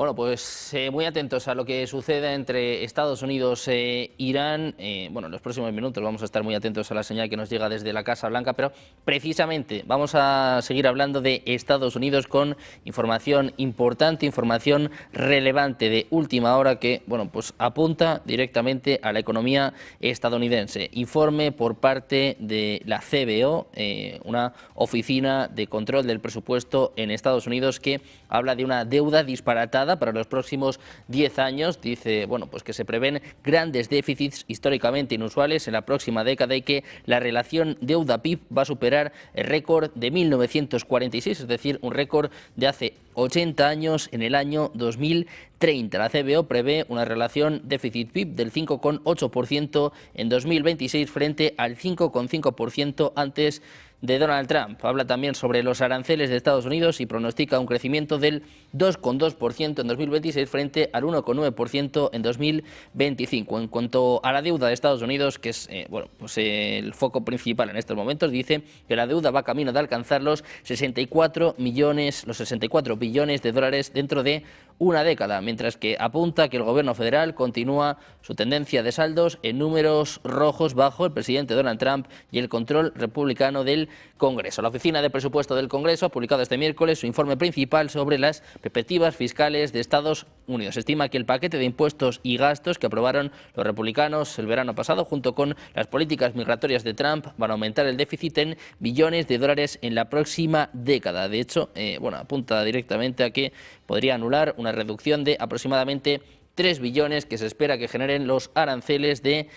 Bueno, pues muy atentos a lo que suceda entre Estados Unidos e Irán. Bueno, en los próximos minutos vamos a estar muy atentos a la señal que nos llega desde la Casa Blanca, pero precisamente vamos a seguir hablando de Estados Unidos con información importante, información relevante de última hora que, bueno, pues apunta directamente a la economía estadounidense. Informe por parte de la CBO, una oficina de control del presupuesto en Estados Unidos, que habla de una deuda disparatada para los próximos 10 años. Dice, bueno, pues que se prevén grandes déficits históricamente inusuales en la próxima década y que la relación deuda-PIB va a superar el récord de 1946, es decir, un récord de hace 80 años en el año 2030. La CBO prevé una relación déficit-PIB del 5,8% en 2026 frente al 5,5% antes de Donald Trump. Habla también sobre los aranceles de Estados Unidos y pronostica un crecimiento del 2,2% en 2026 frente al 1,9% en 2025. En cuanto a la deuda de Estados Unidos, que es bueno, pues el foco principal en estos momentos, dice que la deuda va camino de alcanzar los 64 billones de dólares dentro de una década, mientras que apunta que el gobierno federal continúa su tendencia de saldos en números rojos bajo el presidente Donald Trump y el control republicano del Congreso. La Oficina de Presupuesto del Congreso ha publicado este miércoles su informe principal sobre las perspectivas fiscales de Estados Unidos. Se estima que el paquete de impuestos y gastos que aprobaron los republicanos el verano pasado, junto con las políticas migratorias de Trump, van a aumentar el déficit en billones de dólares en la próxima década. De hecho, bueno, apunta directamente a que podría anular una reducción de aproximadamente 3 billones que se espera que generen los aranceles de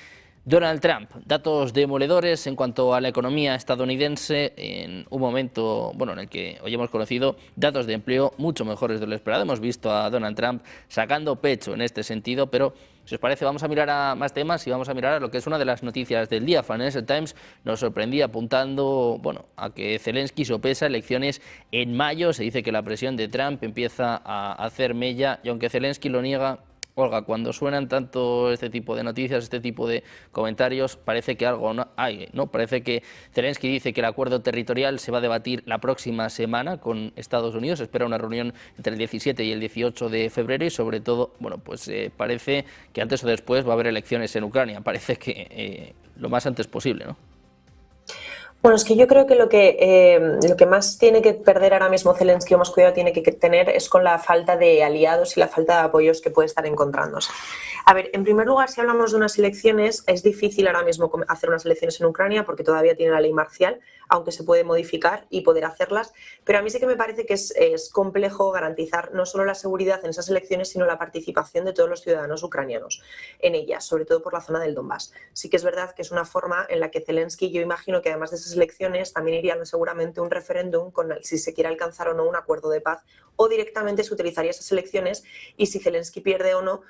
Donald Trump. Datos demoledores en cuanto a la economía estadounidense en un momento, bueno, en el que hoy hemos conocido datos de empleo mucho mejores de lo esperado. Hemos visto a Donald Trump sacando pecho en este sentido, pero si os parece vamos a mirar a más temas y vamos a mirar a lo que es una de las noticias del día. Financial Times nos sorprendía apuntando, bueno, a que Zelensky sopesa elecciones en mayo. Se dice que la presión de Trump empieza a hacer mella y aunque Zelensky lo niega, Olga, cuando suenan tanto este tipo de noticias, este tipo de comentarios, parece que algo no hay, ¿no? Parece que Zelensky dice que el acuerdo territorial se va a debatir la próxima semana con Estados Unidos. Se espera una reunión entre el 17 y el 18 de febrero y sobre todo, bueno, pues parece que antes o después va a haber elecciones en Ucrania. Parece que lo más antes posible, ¿no? Bueno, es que yo creo que lo que más tiene que perder ahora mismo Zelensky, o más cuidado tiene que tener, es con la falta de aliados y la falta de apoyos que puede estar encontrándose. A ver, en primer lugar, si hablamos de unas elecciones, es difícil ahora mismo hacer unas elecciones en Ucrania porque todavía tiene la ley marcial, aunque se puede modificar y poder hacerlas, pero a mí sí que me parece que es complejo garantizar no solo la seguridad en esas elecciones, sino la participación de todos los ciudadanos ucranianos en ellas, sobre todo por la zona del Donbass. Sí que es verdad que es una forma en la que Zelensky, yo imagino que además de esas elecciones también irían seguramente un referéndum con si se quiere alcanzar o no un acuerdo de paz, o directamente se utilizaría esas elecciones y si Zelensky pierde o no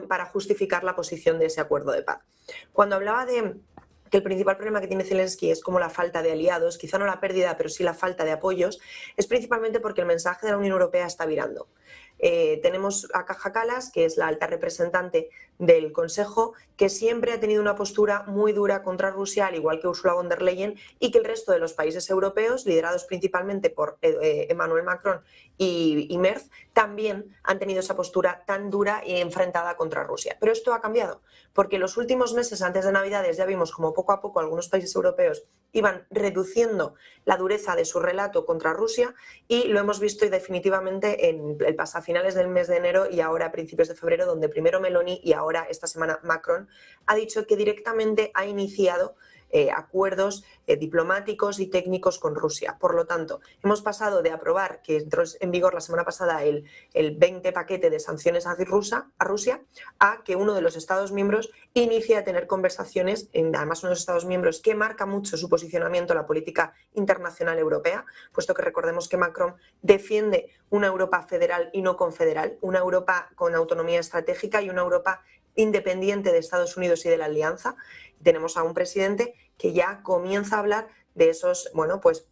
para justificar la posición de ese acuerdo de paz. Cuando hablaba de que el principal problema que tiene Zelensky es como la falta de aliados, quizá no la pérdida, pero sí la falta de apoyos, es principalmente porque el mensaje de la Unión Europea está virando. Tenemos a Kaja Kallas, que es la alta representante del Consejo, que siempre ha tenido una postura muy dura contra Rusia, al igual que Ursula von der Leyen, y que el resto de los países europeos, liderados principalmente por Emmanuel Macron y Merz, también han tenido esa postura tan dura y enfrentada contra Rusia. Pero esto ha cambiado, porque en los últimos meses antes de Navidades ya vimos como poco a poco algunos países europeos iban reduciendo la dureza de su relato contra Rusia y lo hemos visto definitivamente en el pasado, a finales del mes de enero y ahora a principios de febrero, donde primero Meloni y ahora esta semana Macron ha dicho que directamente ha iniciado acuerdos diplomáticos y técnicos con Rusia. Por lo tanto, hemos pasado de aprobar, que entró en vigor la semana pasada, el 20 paquete de sanciones a Rusia, a que uno de los Estados miembros inicie a tener conversaciones, además uno de los Estados miembros que marca mucho su posicionamiento en la política internacional europea, puesto que recordemos que Macron defiende una Europa federal y no confederal, una Europa con autonomía estratégica y una Europa independiente de Estados Unidos y de la Alianza. Tenemos a un presidente que ya comienza a hablar de esos, bueno, pues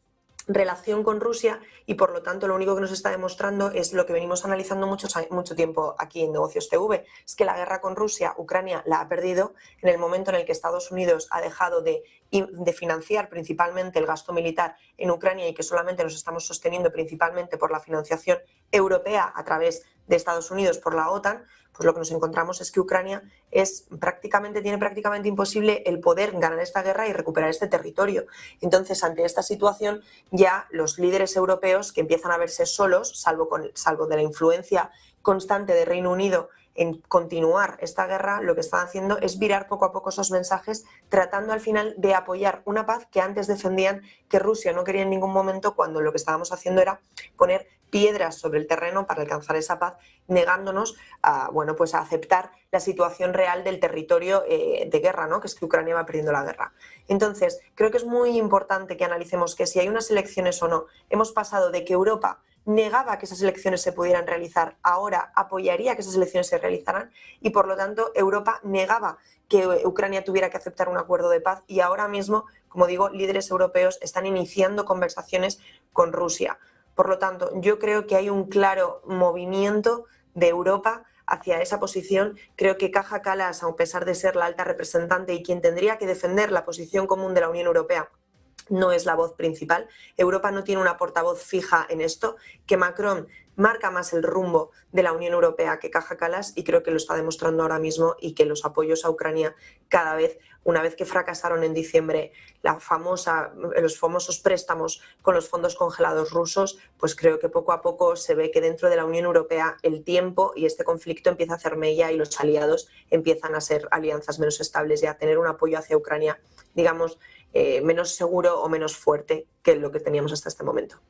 relación con Rusia y por lo tanto lo único que nos está demostrando es lo que venimos analizando mucho tiempo aquí en Negocios TV, es que la guerra con Rusia, Ucrania la ha perdido en el momento en el que Estados Unidos ha dejado de financiar principalmente el gasto militar en Ucrania y que solamente nos estamos sosteniendo principalmente por la financiación europea a través de Estados Unidos por la OTAN, pues lo que nos encontramos es que Ucrania tiene prácticamente imposible el poder ganar esta guerra y recuperar este territorio. Entonces, ante esta situación, ya los líderes europeos que empiezan a verse solos, salvo de la influencia constante de Reino Unido en continuar esta guerra, lo que están haciendo es virar poco a poco esos mensajes, tratando al final de apoyar una paz que antes defendían que Rusia no quería en ningún momento, cuando lo que estábamos haciendo era poner piedras sobre el terreno para alcanzar esa paz, negándonos a aceptar la situación real del territorio de guerra, ¿no? Que es que Ucrania va perdiendo la guerra. Entonces, creo que es muy importante que analicemos que si hay unas elecciones o no, hemos pasado de que Europa negaba que esas elecciones se pudieran realizar, ahora apoyaría que esas elecciones se realizaran, y por lo tanto Europa negaba que Ucrania tuviera que aceptar un acuerdo de paz, y ahora mismo, como digo, líderes europeos están iniciando conversaciones con Rusia. Por lo tanto, yo creo que hay un claro movimiento de Europa hacia esa posición. Creo que Kaja Kallas, a pesar de ser la alta representante y quien tendría que defender la posición común de la Unión Europea, no es la voz principal. Europa no tiene una portavoz fija en esto, que Macron marca más el rumbo de la Unión Europea que Kaja Kallas, y creo que lo está demostrando ahora mismo, y que los apoyos a Ucrania cada vez, una vez que fracasaron en diciembre los famosos préstamos con los fondos congelados rusos, pues creo que poco a poco se ve que dentro de la Unión Europea el tiempo y este conflicto empieza a hacer mella, y los aliados empiezan a ser alianzas menos estables y a tener un apoyo hacia Ucrania, digamos, menos seguro o menos fuerte que lo que teníamos hasta este momento.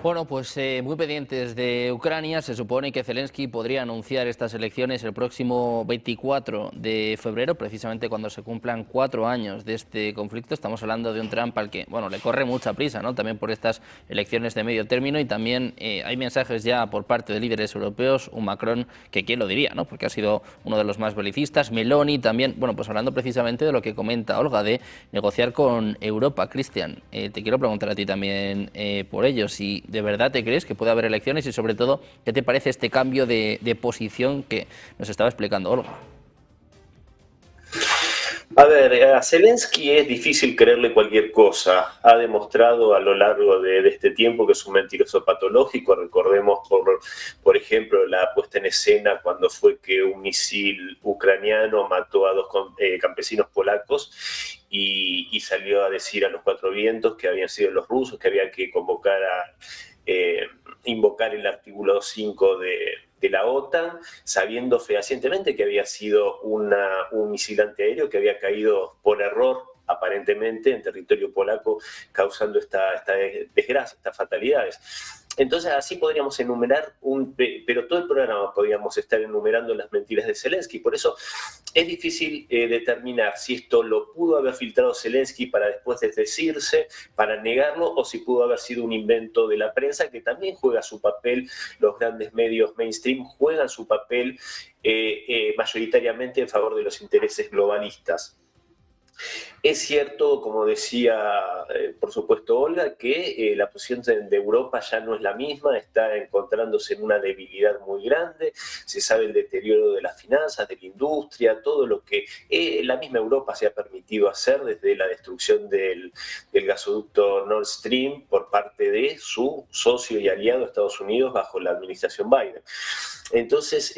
Bueno, pues muy pendientes de Ucrania. Se supone que Zelensky podría anunciar estas elecciones el próximo 24 de febrero, precisamente cuando se cumplan 4 años de este conflicto. Estamos hablando de un Trump al que, bueno, le corre mucha prisa, ¿no? También por estas elecciones de medio término, y también hay mensajes ya por parte de líderes europeos, un Macron que quién lo diría, ¿no? Porque ha sido uno de los más belicistas, Meloni también, bueno, pues hablando precisamente de lo que comenta Olga, de negociar con Europa. Cristian, te quiero preguntar a ti también por ello, si ¿de verdad te crees que puede haber elecciones? Y sobre todo, ¿qué te parece este cambio de posición que nos estaba explicando Olga? A ver, a Zelensky es difícil creerle cualquier cosa. Ha demostrado a lo largo de este tiempo que es un mentiroso patológico. Recordemos, por ejemplo, la puesta en escena cuando fue que un misil ucraniano mató a 2 campesinos polacos y salió a decir a los 4 vientos que habían sido los rusos, que había que invocar el artículo 5 de la OTAN, sabiendo fehacientemente que había sido un misil antiaéreo que había caído por error, aparentemente, en territorio polaco, causando esta desgracia, estas fatalidades. Entonces, así podríamos enumerar, pero todo el programa podríamos estar enumerando las mentiras de Zelensky. Por eso es difícil determinar si esto lo pudo haber filtrado Zelensky para después desdecirse, para negarlo, o si pudo haber sido un invento de la prensa, que también juega su papel. Los grandes medios mainstream juegan su papel mayoritariamente en favor de los intereses globalistas. Es cierto, como decía, por supuesto, Olga, que la posición de Europa ya no es la misma, está encontrándose en una debilidad muy grande. Se sabe el deterioro de las finanzas, de la industria, todo lo que la misma Europa se ha permitido hacer desde la destrucción del gasoducto Nord Stream por parte de su socio y aliado Estados Unidos bajo la administración Biden. Entonces,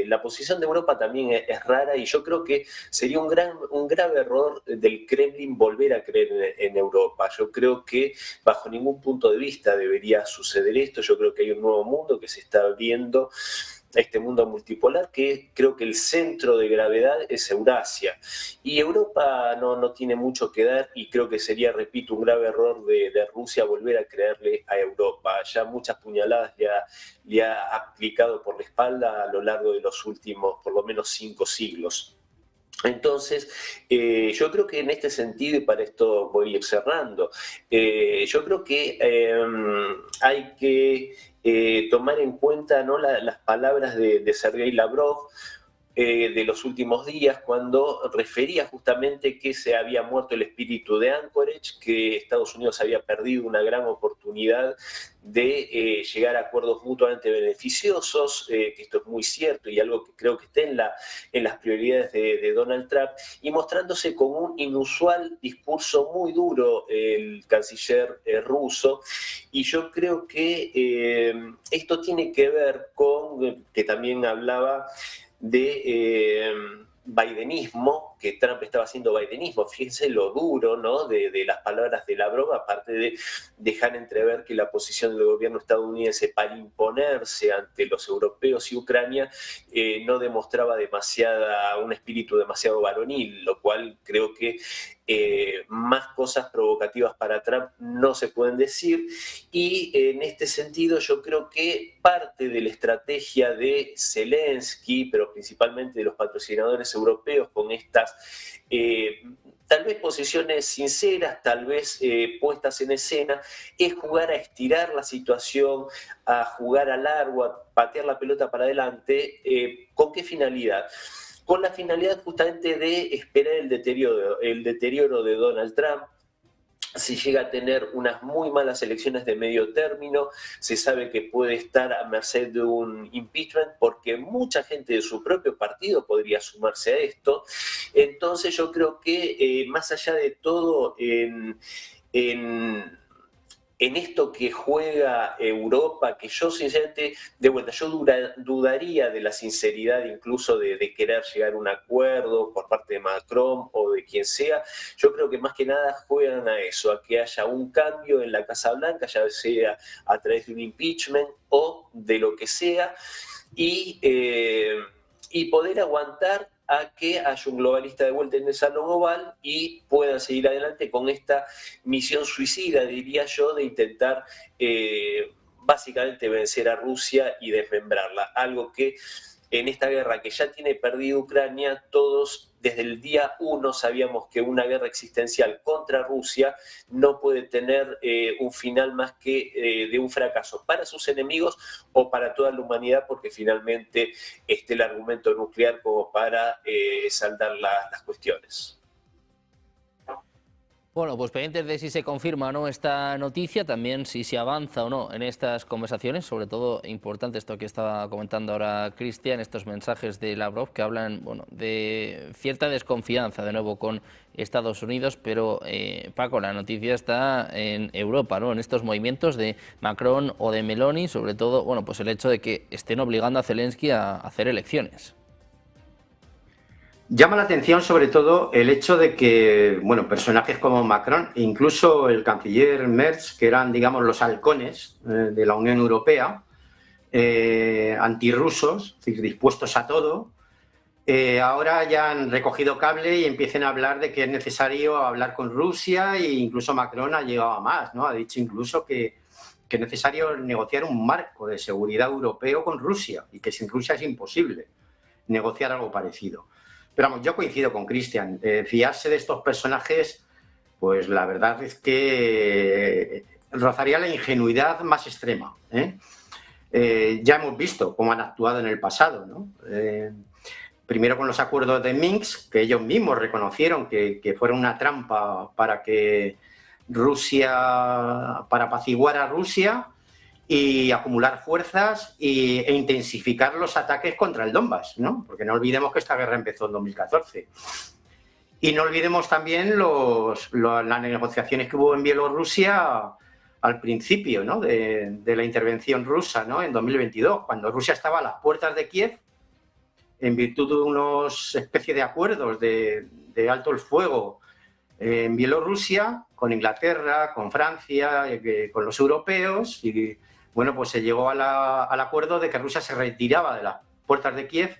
la posición de Europa también es rara, y yo creo que sería un grave error del Kremlin volver a creer en Europa. Yo creo que bajo ningún punto de vista debería suceder esto. Yo creo que hay un nuevo mundo que se está abriendo, este mundo multipolar, que creo que el centro de gravedad es Eurasia. Y Europa no tiene mucho que dar, y creo que sería, repito, un grave error de Rusia volver a creerle a Europa. Ya muchas puñaladas le ha aplicado por la espalda a lo largo de los últimos, por lo menos, 5 siglos. Entonces, yo creo que en este sentido, y para esto voy a ir cerrando, yo creo que hay que tomar en cuenta, ¿no?, las palabras de Sergei Lavrov, de los últimos días, cuando refería justamente que se había muerto el espíritu de Anchorage, que Estados Unidos había perdido una gran oportunidad de llegar a acuerdos mutuamente beneficiosos, que esto es muy cierto y algo que creo que está en las prioridades de Donald Trump, y mostrándose con un inusual discurso muy duro el canciller ruso. Y yo creo que esto tiene que ver con, que también hablaba de bidenismo, que Trump estaba haciendo bidenismo. Fíjense lo duro, ¿no?, de las palabras de Lavrov, aparte de dejar entrever que la posición del gobierno estadounidense para imponerse ante los europeos y Ucrania no demostraba un espíritu demasiado varonil, lo cual creo que más cosas provocativas para Trump no se pueden decir. Y en este sentido yo creo que parte de la estrategia de Zelensky, pero principalmente de los patrocinadores europeos, con estas tal vez posiciones sinceras, tal vez puestas en escena, es jugar a estirar la situación, a jugar a largo, a patear la pelota para adelante. ¿Con qué finalidad? Con la finalidad justamente de esperar el deterioro de Donald Trump. Si llega a tener unas muy malas elecciones de medio término, se sabe que puede estar a merced de un impeachment, porque mucha gente de su propio partido podría sumarse a esto. Entonces yo creo que más allá de todo, en esto que juega Europa, que yo sinceramente, de vuelta, yo dudaría de la sinceridad incluso de querer llegar a un acuerdo por parte de Macron o de quien sea. Yo creo que más que nada juegan a eso, a que haya un cambio en la Casa Blanca, ya sea a través de un impeachment o de lo que sea, y poder aguantar a que haya un globalista de vuelta en el Salón Oval y puedan seguir adelante con esta misión suicida, diría yo, de intentar básicamente vencer a Rusia y desmembrarla. Algo que en esta guerra que ya tiene perdido Ucrania, todos desde el día 1 sabíamos que una guerra existencial contra Rusia no puede tener un final más que de un fracaso para sus enemigos o para toda la humanidad, porque finalmente esté el argumento nuclear como para saldar las cuestiones. Bueno, pues pendientes de si se confirma o no esta noticia, también si se avanza o no en estas conversaciones, sobre todo importante esto que estaba comentando ahora Cristian, estos mensajes de Lavrov que hablan, bueno, de cierta desconfianza de nuevo con Estados Unidos, pero Paco, la noticia está en Europa, ¿no?, en estos movimientos de Macron o de Meloni, sobre todo, bueno, pues el hecho de que estén obligando a Zelensky a hacer elecciones. Llama la atención sobre todo el hecho de que, bueno, personajes como Macron, incluso el canciller Merz, que eran, digamos, los halcones de la Unión Europea, antirrusos, es decir, dispuestos a todo, ahora ya han recogido cable y empiecen a hablar de que es necesario hablar con Rusia, e incluso Macron ha llegado a más, ¿no? Ha dicho incluso que es necesario negociar un marco de seguridad europeo con Rusia y que sin Rusia es imposible negociar algo parecido. Pero vamos, yo coincido con Cristian. Fiarse de estos personajes, pues la verdad es que rozaría la ingenuidad más extrema, ya hemos visto cómo han actuado en el pasado, ¿no? Primero con los acuerdos de Minsk, que ellos mismos reconocieron que fueron una trampa para que para apaciguar a Rusia y acumular fuerzas e intensificar los ataques contra el Donbass, ¿no? Porque no olvidemos que esta guerra empezó en 2014. Y no olvidemos también las negociaciones que hubo en Bielorrusia al principio, ¿no?, de la intervención rusa, ¿no?, en 2022, cuando Rusia estaba a las puertas de Kiev, en virtud de unos especie de acuerdos de alto el fuego en Bielorrusia, con Inglaterra, con Francia, con los europeos, y bueno, pues se llegó al acuerdo de que Rusia se retiraba de las puertas de Kiev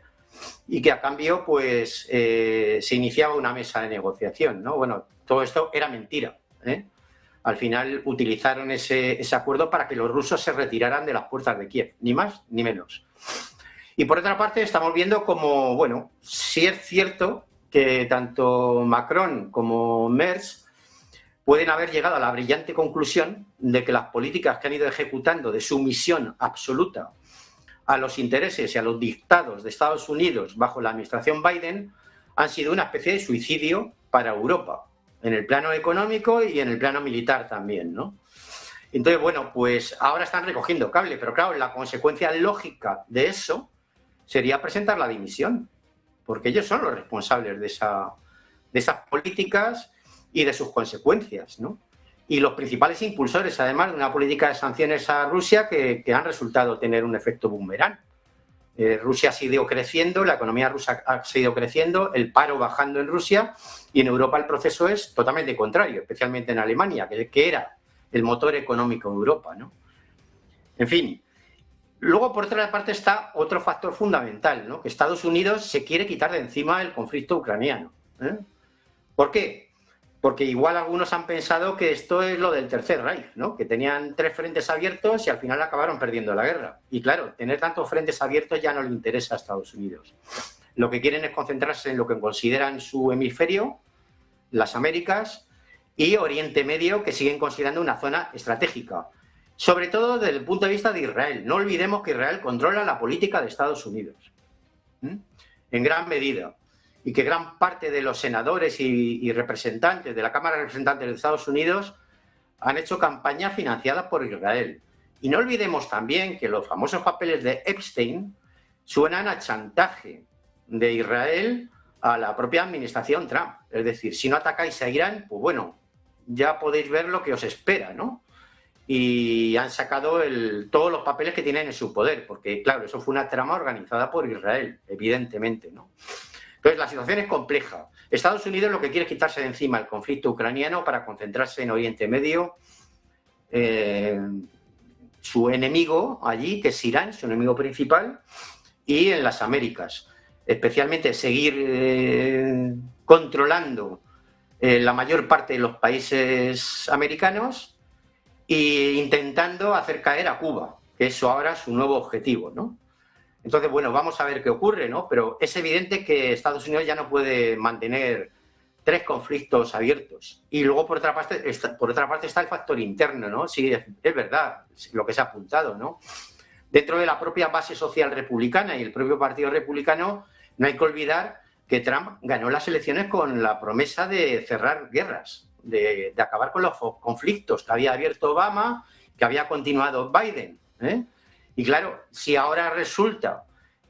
y que a cambio pues se iniciaba una mesa de negociación, ¿no? Bueno, todo esto era mentira, ¿eh? Al final utilizaron ese acuerdo para que los rusos se retiraran de las puertas de Kiev, ni más ni menos. Y por otra parte estamos viendo como, bueno, sí es cierto que tanto Macron como Merz pueden haber llegado a la brillante conclusión de que las políticas que han ido ejecutando de sumisión absoluta a los intereses y a los dictados de Estados Unidos bajo la administración Biden han sido una especie de suicidio para Europa, en el plano económico y en el plano militar también, ¿no? Entonces, bueno, pues ahora están recogiendo cable, pero claro, la consecuencia lógica de eso sería presentar la dimisión, porque ellos son los responsables de esas políticas y de sus consecuencias, ¿no? Y los principales impulsores, además, de una política de sanciones a Rusia que han resultado tener un efecto boomerang. Rusia ha seguido creciendo, la economía rusa ha seguido creciendo, el paro bajando en Rusia, y en Europa el proceso es totalmente contrario, especialmente en Alemania, que era el motor económico de Europa, ¿no? En fin. Luego, por otra parte, está otro factor fundamental, ¿no? Que Estados Unidos se quiere quitar de encima el conflicto ucraniano. ¿Por qué? Porque igual algunos han pensado que esto es lo del Tercer Reich, ¿no? Que tenían 3 frentes abiertos y al final acabaron perdiendo la guerra. Y claro, tener tantos frentes abiertos ya no le interesa a Estados Unidos. Lo que quieren es concentrarse en lo que consideran su hemisferio, las Américas, y Oriente Medio, que siguen considerando una zona estratégica. Sobre todo desde el punto de vista de Israel. No olvidemos que Israel controla la política de Estados Unidos, en gran medida, y que gran parte de los senadores y representantes de la Cámara de Representantes de Estados Unidos han hecho campañas financiadas por Israel. Y no olvidemos también que los famosos papeles de Epstein suenan a chantaje de Israel a la propia administración Trump. Es decir, si no atacáis a Irán, pues bueno, ya podéis ver lo que os espera, ¿no? Y han sacado todos los papeles que tienen en su poder, porque claro, eso fue una trama organizada por Israel, evidentemente, ¿no? Entonces la situación es compleja. Estados Unidos lo que quiere es quitarse de encima el conflicto ucraniano para concentrarse en Oriente Medio, su enemigo allí, que es Irán, su enemigo principal, y en las Américas, especialmente seguir controlando la mayor parte de los países americanos e intentando hacer caer a Cuba, que eso ahora es su nuevo objetivo, ¿no? Entonces, bueno, vamos a ver qué ocurre, ¿no? Pero es evidente que Estados Unidos ya no puede mantener 3 conflictos abiertos. Y luego, por otra parte está el factor interno, ¿no? Sí, es verdad lo que se ha apuntado, ¿no? Dentro de la propia base social republicana y el propio Partido Republicano, no hay que olvidar que Trump ganó las elecciones con la promesa de cerrar guerras, de acabar con los conflictos que había abierto Obama, que había continuado Biden, Y claro, si ahora resulta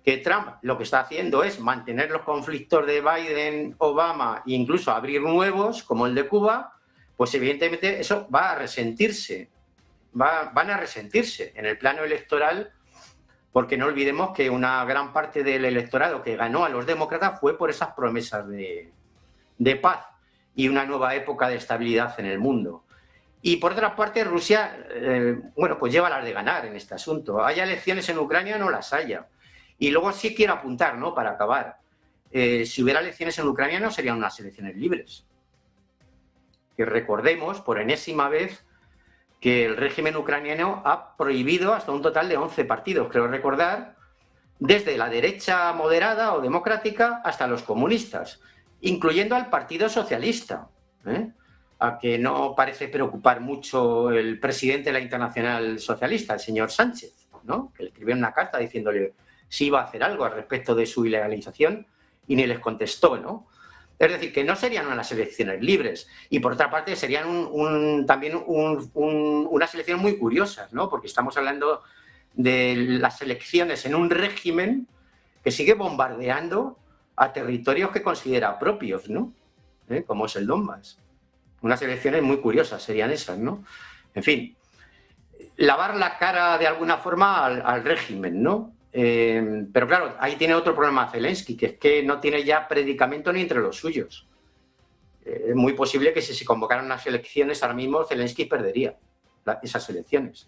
que Trump lo que está haciendo es mantener los conflictos de Biden, Obama e incluso abrir nuevos, como el de Cuba, pues evidentemente eso va a resentirse, van a resentirse en el plano electoral, porque no olvidemos que una gran parte del electorado que ganó a los demócratas fue por esas promesas de paz y una nueva época de estabilidad en el mundo. Y por otra parte, Rusia, bueno, pues lleva las de ganar en este asunto. Haya elecciones en Ucrania o no las haya. Y luego sí quiero apuntar, ¿no?, para acabar. Si hubiera elecciones en Ucrania no serían unas elecciones libres. Que recordemos, por enésima vez, que el régimen ucraniano ha prohibido hasta un total de 11 partidos, creo recordar, desde la derecha moderada o democrática hasta los comunistas, incluyendo al Partido Socialista, a que no parece preocupar mucho el presidente de la Internacional Socialista, el señor Sánchez, ¿no?, que le escribió una carta diciéndole si iba a hacer algo al respecto de su ilegalización y ni les contestó, ¿no? Es decir, que no serían unas elecciones libres y, por otra parte, serían también unas elecciones muy curiosas, ¿no?, porque estamos hablando de las elecciones en un régimen que sigue bombardeando a territorios que considera propios, ¿no?, como es el Donbass. Unas elecciones muy curiosas serían esas, ¿no? En fin, lavar la cara de alguna forma al régimen, ¿no? Pero claro, ahí tiene otro problema Zelensky, que es que no tiene ya predicamento ni entre los suyos. Es muy posible que si se convocaran unas elecciones ahora mismo Zelensky perdería esas elecciones.